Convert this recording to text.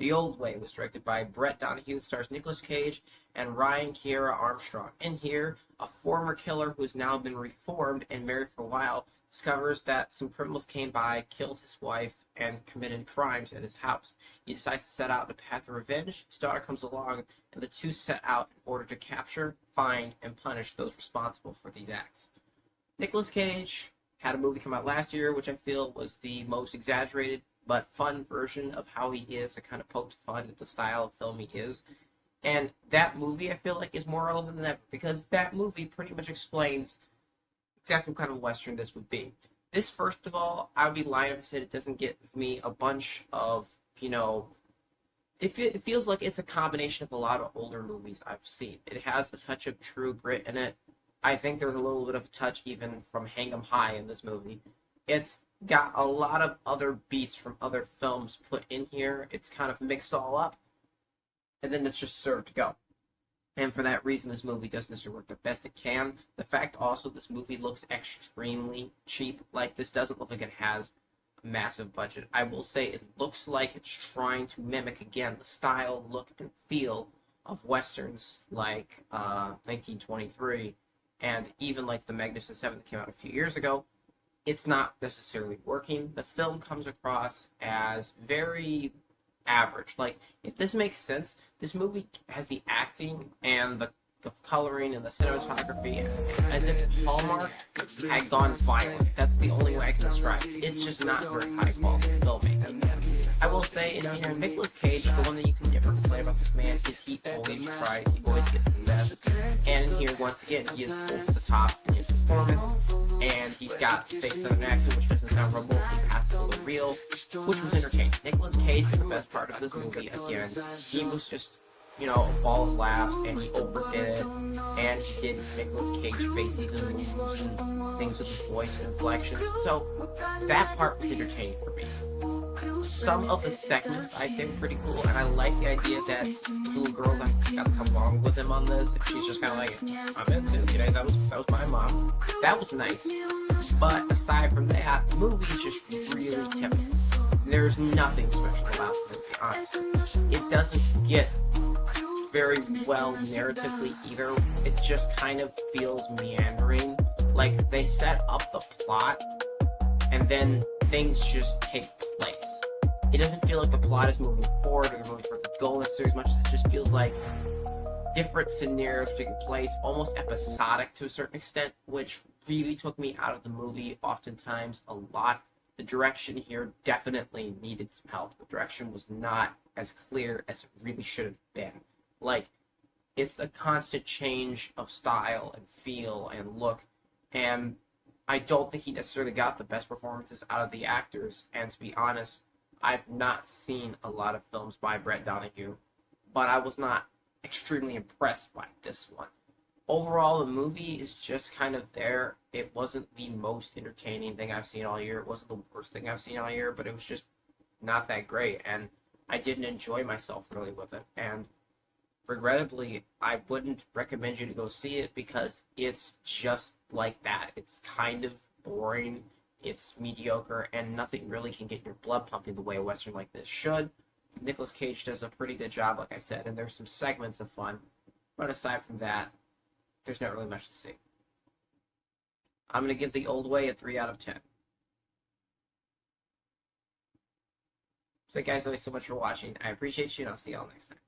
The Old Way was directed by Brett Donahue. It stars Nicolas Cage and Ryan Kiera Armstrong. In here, a former killer who has now been reformed and married for a while discovers that some criminals came by, killed his wife, and committed crimes at his house. He decides to set out on a path of revenge. His daughter comes along, and the two set out in order to capture, find, and punish those responsible for these acts. Nicolas Cage had a movie come out last year, which I feel was the most exaggerated but fun version of how he is. It kind of poked fun at the style of film he is. And that movie, I feel like, is more relevant than ever, because that movie pretty much explains exactly what kind of Western this would be. This, first of all, I would be lying if I said it doesn't give me a bunch of, it feels like it's a combination of a lot of older movies I've seen. It has a touch of True Grit in it. I think there's a little bit of a touch even from Hang 'em High in this movie. It's got a lot of other beats from other films put in here. It's kind of mixed all up, and then it's just served to go. And for that reason, this movie doesn't necessarily work the best it can. The fact also this movie looks extremely cheap. Like, this doesn't look like it has a massive budget. I will say it looks like it's trying to mimic, again, the style, look, and feel of Westerns like 1923, and even like The Magnificent Seven that came out a few years ago. It's not necessarily working. The film comes across as very average. Like, if this makes sense, this movie has the acting and the coloring and the cinematography as if Hallmark had gone violent. That's the only way I can describe it. It's just not very high quality filmmaking. I will say, in here, Nicolas Cage, the one that you can never complain about this man is he always tries, he always gets his best. And in here, once again, he is over the top in his performance, and he's got fake southern accent, which doesn't sound remotely passable or real, which was entertaining. Nicolas Cage was the best part of this movie. Again, he was just, a ball of laughs, and he overdid it, and he did Nicolas Cage faces and moves and things with his voice and inflections. So that part was entertaining for me. Some of the segments I'd say were pretty cool, and I like the idea that the little girl got to come along with him on this. She's just kind of like, I'm into it, that was my mom. That was nice. But aside from that, the movie's just really typical. There's nothing special about the movie, honestly. It doesn't get very well narratively either. It just kind of feels meandering. Like, they set up the plot, and then things just take place. It doesn't feel like the plot is moving forward or moving towards the goal necessarily as much as it just feels like different scenarios taking place, almost episodic to a certain extent, which really took me out of the movie oftentimes a lot. The direction here definitely needed some help. The direction was not as clear as it really should have been. Like, it's a constant change of style and feel and look, and I don't think he necessarily got the best performances out of the actors, and to be honest, I've not seen a lot of films by Brett Donahue, but I was not extremely impressed by this one. Overall, the movie is just kind of there. It wasn't the most entertaining thing I've seen all year. It wasn't the worst thing I've seen all year, but it was just not that great, and I didn't enjoy myself really with it, and regrettably, I wouldn't recommend you to go see it because it's just like that. It's kind of boring, it's mediocre, and nothing really can get your blood pumping the way a Western like this should. Nicolas Cage does a pretty good job, like I said, and there's some segments of fun, but aside from that, there's not really much to see. I'm going to give The Old Way a 3 out of 10. So guys, always so much for watching. I appreciate you, and I'll see y'all next time.